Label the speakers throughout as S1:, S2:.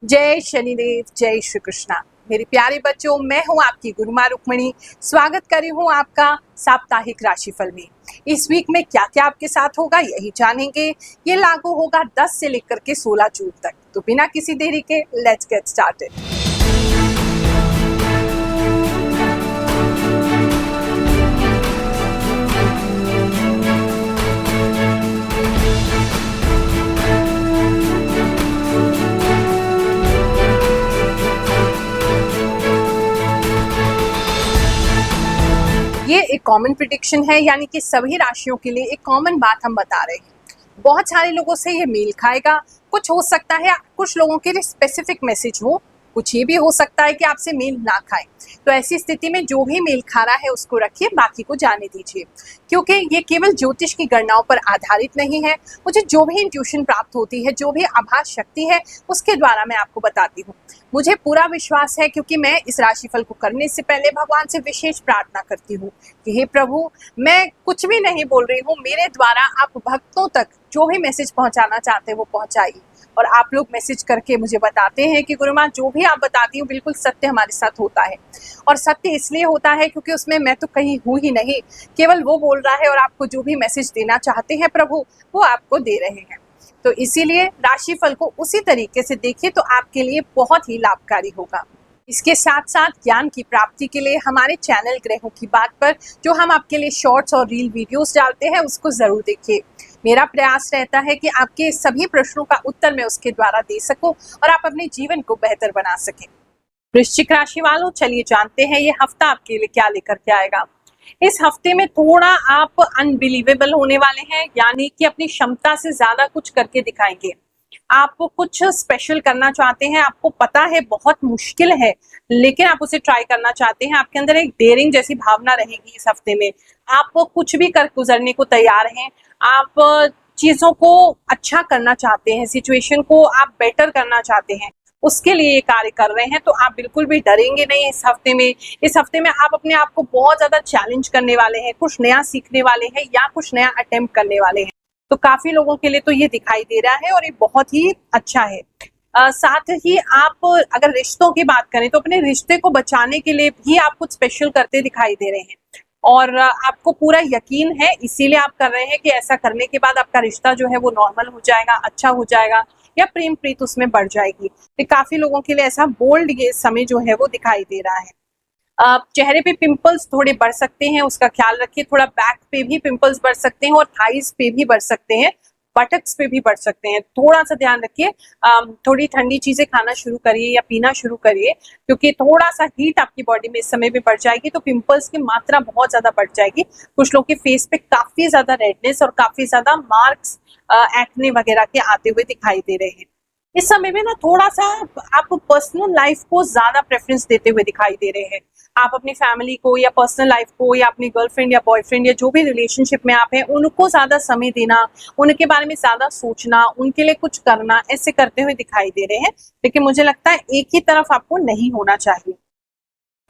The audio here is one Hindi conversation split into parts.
S1: जय शनिदेव, जय श्री कृष्णा। मेरे प्यारे बच्चों, मैं हूं आपकी गुरुमा रुक्मणी। स्वागत करी हूं आपका साप्ताहिक राशिफल में। इस वीक में क्या क्या आपके साथ होगा यही जानेंगे। ये लागू होगा 10 से लेकर के 16 जून तक। तो बिना किसी देरी के लेट्स गेट स्टार्टेड। ये एक कॉमन प्रिडिक्शन है, यानी कि सभी राशियों के लिए एक कॉमन बात हम बता रहे हैं। बहुत सारे लोगों से ये मेल खाएगा। कुछ हो सकता है कुछ लोगों के लिए स्पेसिफिक मैसेज हो, कुछ ये भी हो सकता है कि आपसे मेल ना खाए। तो ऐसी स्थिति में जो भी मेल खा रहा है उसको रखिए, बाकी को जाने दीजिए, क्योंकि ये केवल ज्योतिष की गणनाओं पर आधारित नहीं है। मुझे जो भी इंट्यूशन प्राप्त होती है, जो भी आभास शक्ति है, उसके द्वारा मैं आपको बताती हूँ। मुझे पूरा विश्वास है, क्योंकि मैं इस राशिफल को करने से पहले भगवान से विशेष प्रार्थना करती हूँ कि हे प्रभु, मैं कुछ भी नहीं बोल रही हूँ, मेरे द्वारा आप भक्तों तक जो भी मैसेज पहुंचाना चाहते हैं वो पहुंचाइए। और आप लोग मैसेज करके मुझे बताते हैं कि गुरुमा, जो भी आप बताती हूँ बिल्कुल सत्य हमारे साथ होता है। और सत्य इसलिए होता है क्योंकि उसमें मैं तो कहीं हूँ ही नहीं, केवल वो बोल रहा है और आपको जो भी मैसेज देना चाहते हैं प्रभु, वो आपको दे रहे हैं। तो इसीलिए राशिफल को उसी तरीके से देखिए तो आपके लिए बहुत ही लाभकारी होगा। इसके साथ साथ ज्ञान की प्राप्ति के लिए हमारे चैनल ग्रहों की बात पर जो हम आपके लिए शॉर्ट्स और रील वीडियोस डालते हैं, उसको जरूर देखिए। मेरा प्रयास रहता है कि आपके सभी प्रश्नों का उत्तर मैं उसके द्वारा दे सकूं और आप अपने जीवन को बेहतर बना सकें। वृश्चिक राशि वालों, चलिए जानते हैं ये हफ्ता आपके लिए क्या लेकर के आएगा। इस हफ्ते में थोड़ा आप अनबिलीवेबल होने वाले हैं, यानी कि अपनी क्षमता से ज्यादा कुछ करके दिखाएंगे। आप कुछ स्पेशल करना चाहते हैं, आपको पता है बहुत मुश्किल है, लेकिन आप उसे ट्राई करना चाहते हैं। आपके अंदर एक डेयरिंग जैसी भावना रहेगी इस हफ्ते में। आप कुछ भी कर गुजरने को तैयार हैं। आप चीजों को अच्छा करना चाहते हैं, सिचुएशन को आप बेटर करना चाहते हैं, उसके लिए ये कार्य कर रहे हैं। तो आप बिल्कुल भी डरेंगे नहीं इस हफ्ते में। इस हफ्ते में आप अपने आप को बहुत ज्यादा चैलेंज करने वाले हैं, कुछ नया सीखने वाले हैं या कुछ नया अटेम्प्ट करने वाले हैं। तो काफी लोगों के लिए तो ये दिखाई दे रहा है और ये बहुत ही अच्छा है। साथ ही आप अगर रिश्तों की बात करें तो अपने रिश्ते को बचाने के लिए भी आप कुछ स्पेशल करते दिखाई दे रहे हैं और आपको पूरा यकीन है, इसीलिए आप कर रहे हैं कि ऐसा करने के बाद आपका रिश्ता जो है वो नॉर्मल हो जाएगा, अच्छा हो जाएगा या प्रेम प्रीत उसमें बढ़ जाएगी। तो काफी लोगों के लिए ऐसा बोल्ड ये समय जो है वो दिखाई दे रहा है। चेहरे पे पिंपल्स थोड़े बढ़ सकते हैं, उसका ख्याल रखिए। थोड़ा बैक पे भी पिंपल्स बढ़ सकते हैं और थाइस पे भी बढ़ सकते हैं, बटक्स पे भी बढ़ सकते हैं। थोड़ा सा ध्यान रखिए। थोड़ी ठंडी चीजें खाना शुरू करिए या पीना शुरू करिए, क्योंकि थोड़ा सा हीट आपकी बॉडी में इस समय भी बढ़ जाएगी तो पिंपल्स की मात्रा बहुत ज्यादा बढ़ जाएगी। कुछ लोग के फेस पे काफी ज्यादा रेडनेस और काफी ज्यादा मार्क्स एक्ने वगैरह के आते हुए दिखाई दे रहे हैं। इस समय में ना थोड़ा सा आप पर्सनल लाइफ को ज्यादा प्रेफरेंस देते हुए दिखाई दे रहे हैं। आप अपनी फैमिली को या पर्सनल लाइफ को या अपनी गर्लफ्रेंड या बॉयफ्रेंड या जो भी रिलेशनशिप में आप हैं, उनको ज्यादा समय देना, उनके बारे में ज्यादा सोचना, उनके लिए कुछ करना, ऐसे करते हुए दिखाई दे रहे हैं। लेकिन मुझे लगता है एक ही तरफ आपको नहीं होना चाहिए।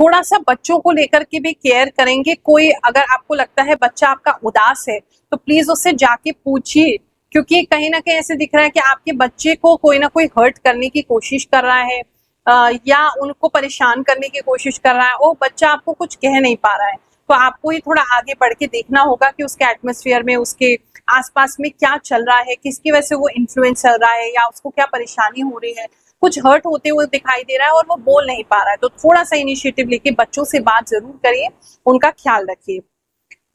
S1: थोड़ा सा बच्चों को लेकर के भी केयर करेंगे। कोई अगर आपको लगता है बच्चा आपका उदास है तो प्लीज उससे जाके पूछिए, क्योंकि कहीं ना कहीं ऐसे दिख रहा है कि आपके बच्चे को कोई ना कोई हर्ट करने की कोशिश कर रहा है या उनको परेशान करने की कोशिश कर रहा है। वो बच्चा आपको कुछ कह नहीं पा रहा है, तो आपको ही थोड़ा आगे बढ़ के देखना होगा कि उसके एटमॉस्फेयर में, उसके आसपास में क्या चल रहा है, किसकी वजह से वो इन्फ्लुएंस चल रहा है या उसको क्या परेशानी हो रही है। कुछ हर्ट होते हुए दिखाई दे रहा है और वो बोल नहीं पा रहा है, तो थोड़ा सा इनिशिएटिव लेके बच्चों से बात जरूर करिए, उनका ख्याल रखिए।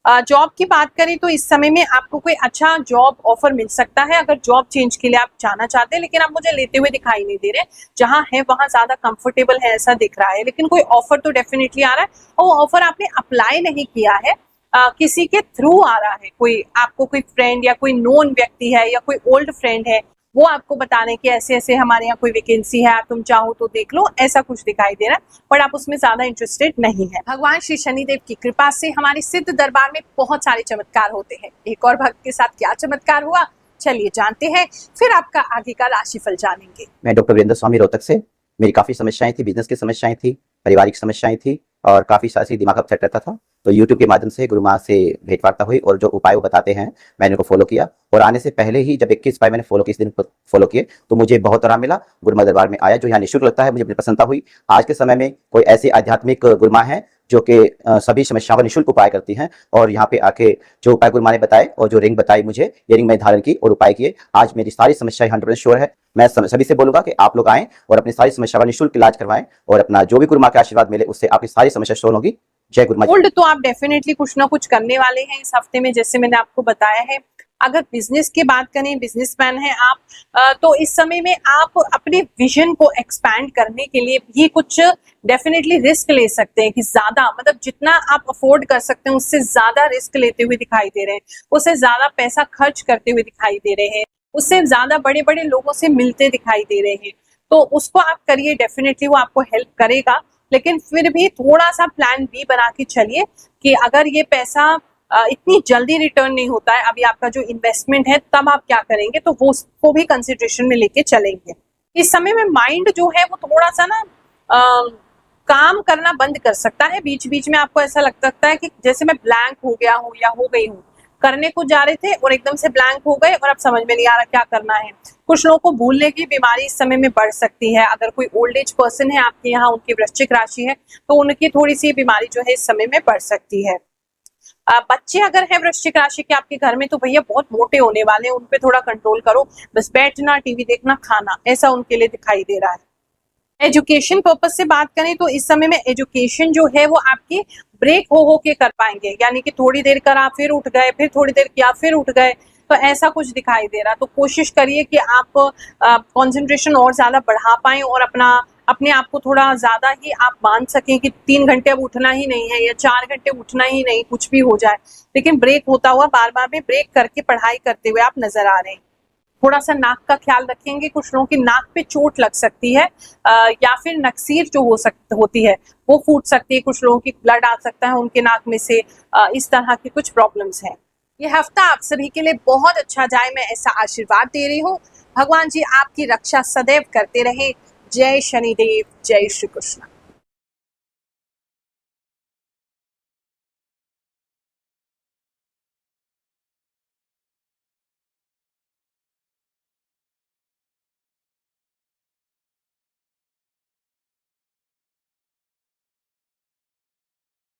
S1: जॉब की बात करें तो इस समय में आपको कोई अच्छा जॉब ऑफर मिल सकता है, अगर जॉब चेंज के लिए आप जाना चाहते हैं, लेकिन आप मुझे लेते हुए दिखाई नहीं दे रहे। जहां है वहां ज्यादा कंफर्टेबल है ऐसा दिख रहा है, लेकिन कोई ऑफर तो डेफिनेटली आ रहा है और वो ऑफर आपने अप्लाई नहीं किया है, किसी के थ्रू आ रहा है। कोई आपको कोई फ्रेंड या कोई नोन व्यक्ति है या कोई ओल्ड फ्रेंड है, वो आपको बता रहे हैं कि ऐसे ऐसे हमारे यहाँ कोई वैकेंसी है, तुम चाहो तो देख लो, ऐसा कुछ दिखाई दे रहा है, बट आप उसमें ज्यादा इंटरेस्टेड नहीं है। भगवान श्री शनिदेव की कृपा से हमारे सिद्ध दरबार में बहुत सारे चमत्कार होते हैं। एक और भक्त के साथ क्या चमत्कार हुआ, चलिए जानते हैं, फिर आपका आगे का राशिफल जानेंगे।
S2: मैं डॉक्टर वीरेंद्र स्वामी रोहतक से। मेरी काफ़ी समस्याएं थी, बिजनेस की समस्याएं थी, पारिवारिक समस्याएं थी और काफ़ी सारी दिमाग अपसेट रहता था। तो यूट्यूब के माध्यम से गुरु माँ से भेंटवार्ता हुई और जो उपाय वो बताते हैं मैंने उनको फॉलो किया। और आने से पहले ही जब 21 उपाय मैंने फॉलो किए, इस दिन फॉलो किए, तो मुझे बहुत आराम मिला। गुरु माँ दरबार में आया जो यहाँ निःशुल्क लगता है, मुझे बड़ी प्रसन्नता हुई। आज के समय में कोई ऐसी आध्यात्मिक गुरु माँ है जो कि सभी समस्याओं का निःशुल्क उपाय करती हैं। और यहाँ पे आके जो उपाय गुरु माँ ने बताए और जो रिंग बताई मुझे, ये रिंग मैं धारण की और उपाय किए, आज मेरी सारी समस्याएं 100% श्योर है। मैं सभी से बोलूंगा कि आप लोग आएं और अपनी सारी समस्या का निःशुल्क इलाज करवाएं और अपना जो भी गुरु माँ के आशीर्वाद मिले उससे आपकी सारी समस्या सोल्व होगी। जय गुरु माँ।
S1: गोल्ड तो आप डेफिनेटली कुछ ना कुछ करने वाले हैं इस हफ्ते में, जैसे मैंने आपको बताया है। अगर बिजनेस की बात करें, बिजनेसमैन हैं आप, तो इस समय में आप अपने विजन को एक्सपैंड करने के लिए भी कुछ डेफिनेटली रिस्क ले सकते हैं, कि ज्यादा मतलब जितना आप अफोर्ड कर सकते हैं उससे ज्यादा रिस्क लेते हुए दिखाई दे रहे हैं, उससे ज्यादा पैसा खर्च करते हुए दिखाई दे रहे हैं, उससे ज्यादा बड़े बड़े लोगों से मिलते दिखाई दे रहे हैं। तो उसको आप करिए, डेफिनेटली वो आपको हेल्प करेगा। लेकिन फिर भी थोड़ा सा प्लान बी बना के चलिए कि अगर ये पैसा इतनी जल्दी रिटर्न नहीं होता है, अभी आपका जो इन्वेस्टमेंट है, तब आप क्या करेंगे, तो वो उसको भी कंसिडरेशन में लेके चलेंगे। इस समय में माइंड जो है वो थोड़ा सा ना काम करना बंद कर सकता है। बीच बीच में आपको ऐसा लगता है कि जैसे मैं ब्लैंक हो गया हूँ या हो गई हूँ, करने को जा रहे थे और एकदम से ब्लैंक हो गए और अब समझ में नहीं आ रहा क्या करना है। कुछ लोगों को भूलने की बीमारी इस समय में बढ़ सकती है। अगर कोई ओल्ड एज पर्सन है आपके यहाँ, उनकी वृश्चिक राशि है, तो उनकी थोड़ी सी बीमारी जो है इस समय में बढ़ सकती है। बच्चे अगर है वृश्चिक राशि के आपके घर में, तो भैया बहुत मोटे होने वाले हैं, उन पे थोड़ा कंट्रोल करो। बस बैठना, टीवी देखना, खाना, ऐसा उनके लिए दिखाई दे रहा है। एजुकेशन पर्पज से बात करें तो इस समय में एजुकेशन जो है वो आपकी ब्रेक हो के कर पाएंगे, यानी कि थोड़ी देर करा फिर उठ गए, फिर थोड़ी देर किया फिर उठ गए, तो ऐसा कुछ दिखाई दे रहा। तो कोशिश करिए कि आप कंसंट्रेशन और ज्यादा बढ़ा पाएं और अपने आप को थोड़ा ज्यादा ही आप मान सकें कि 3 घंटे अब उठना ही नहीं है या 4 घंटे उठना ही नहीं, कुछ भी हो जाए, लेकिन ब्रेक होता हुआ बार बार में ब्रेक करके पढ़ाई करते हुए आप नजर आ रहे हैं। थोड़ा सा नाक का ख्याल रखेंगे, कुछ लोगों की नाक पे चोट लग सकती है, या फिर नक्सीर जो होती है वो फूट सकती है, कुछ लोगों की ब्लड आ सकता है उनके नाक में से, इस तरह की कुछ प्रॉब्लम्स हैं। ये हफ्ता आप सभी के लिए बहुत अच्छा जाए, मैं ऐसा आशीर्वाद दे रही हूँ। भगवान जी आपकी रक्षा सदैव करते रहे। जय शनिदेव, जय श्री कृष्ण।